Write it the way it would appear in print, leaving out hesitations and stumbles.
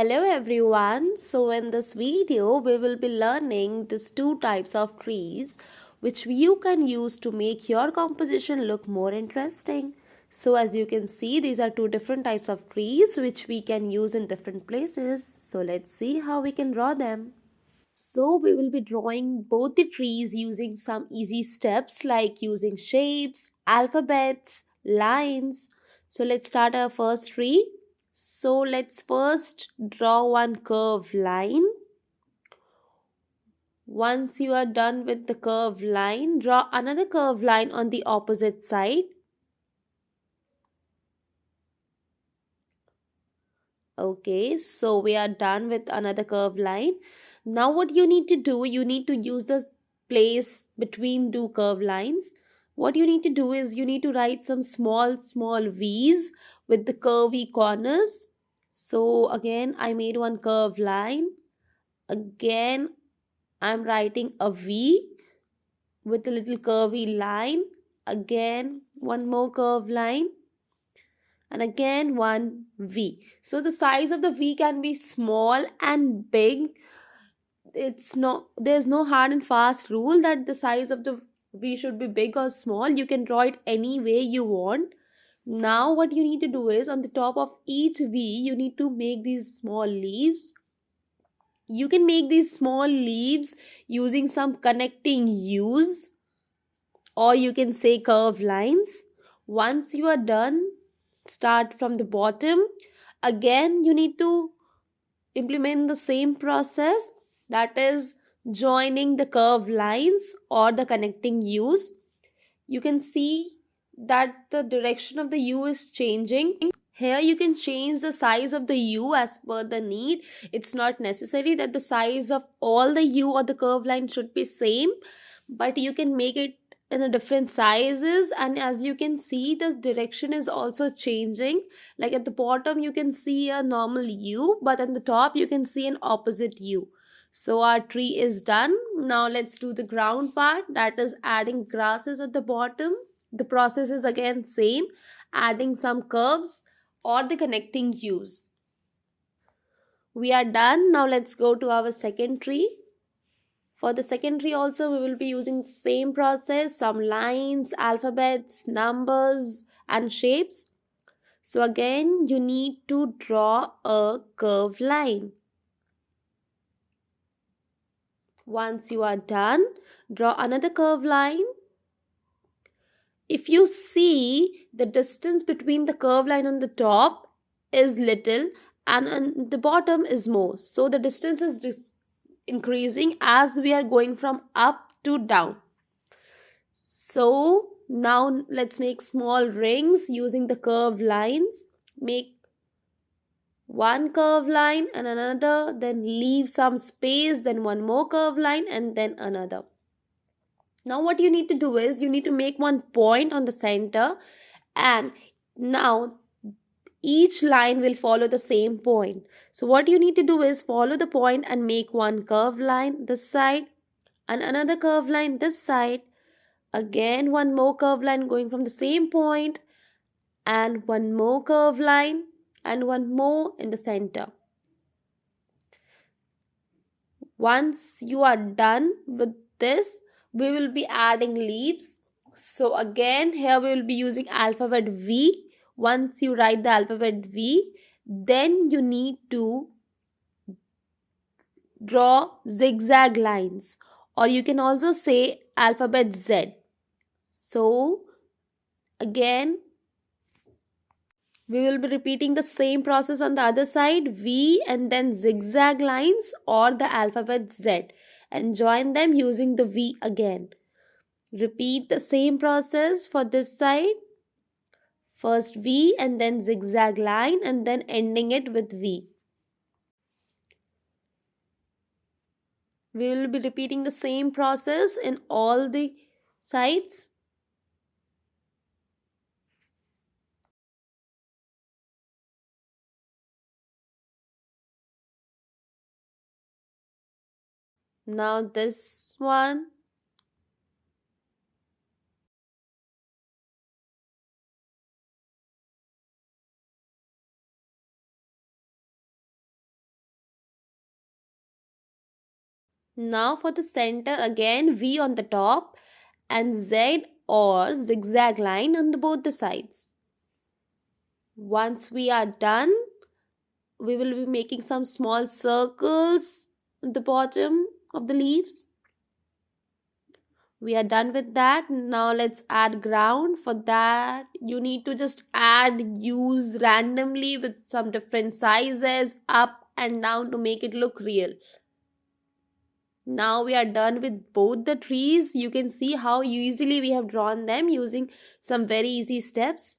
Hello everyone. So in this video we will be learning these two types of trees which you can use to make your composition look more interesting. So as you can see, these are two different types of trees which we can use in different places. So let's see how we can draw them. So we will be drawing both the trees using some easy steps like using shapes, alphabets, lines. So let's start our first tree. So let's first draw one curved line. Once you are done with the curved line, draw another curved line on the opposite side. Okay, so we are done with another curved line. Now what you need to do, you need to use the place between two curved lines. What you need to do is you need to write some small V's with the curvy corners. So again, I made one curved line. Again, I'm writing a V with a little curvy line. Again, one more curved line. And again one V. So the size of the V can be small and big. There's no hard and fast rule that the size of the V should be big or small. You can draw it any way you want. Now what you need to do is on the top of each V you need to make these small leaves. You can make these small leaves using some connecting U's, or you can say curved lines. Once you are done, start from the bottom. Again you need to implement the same process, that is joining the curved lines or the connecting U's. You can see that the direction of the U is changing. Here you can change the size of the U as per the need. It's not necessary that the size of all the U or the curved line should be same, but you can make it in a different sizes. And as you can see, the direction is also changing. Like at the bottom you can see a normal U, but at the top you can see an opposite U. So our tree is done. Now let's do the ground part, that is adding grasses at the bottom. The process is again same, adding some curves or the connecting U's. We are done. Now let's go to our second tree. For the second tree also we will be using same process, some lines, alphabets, numbers and shapes. So again you need to draw a curved line. Once you are done, draw another curved line. If you see, the distance between the curved line on the top is little and on the bottom is more. So the distance is increasing as we are going from up to down. So now let's make small rings using the curved lines. Make one curved line and another, then leave some space, then one more curved line and then another. Now what you need to do is you need to make one point on the center, and now each line will follow the same point. So what you need to do is follow the point and make one curved line this side and another curved line this side. Again one more curved line going from the same point and one more curved line and one more in the center. Once you are done with this, we will be adding leaves. So again here we will be using alphabet V. Once you write the alphabet V, then you need to draw zigzag lines, or you can also say alphabet Z. So again we will be repeating the same process on the other side, V and then zigzag lines or the alphabet Z, and join them using the V again. Repeat the same process for this side. First V and then zigzag line and then ending it with V. We will be repeating the same process in all the sides. Now this one. Now for the center, again V on the top and Z or zigzag line on both the sides. Once we are done, we will be making some small circles at the bottom of the leaves. We are done with that. Now let's add ground. For that you need to just add use randomly with some different sizes up and down to make it look real. Now we are done with both the trees. You can see how easily we have drawn them using some very easy steps.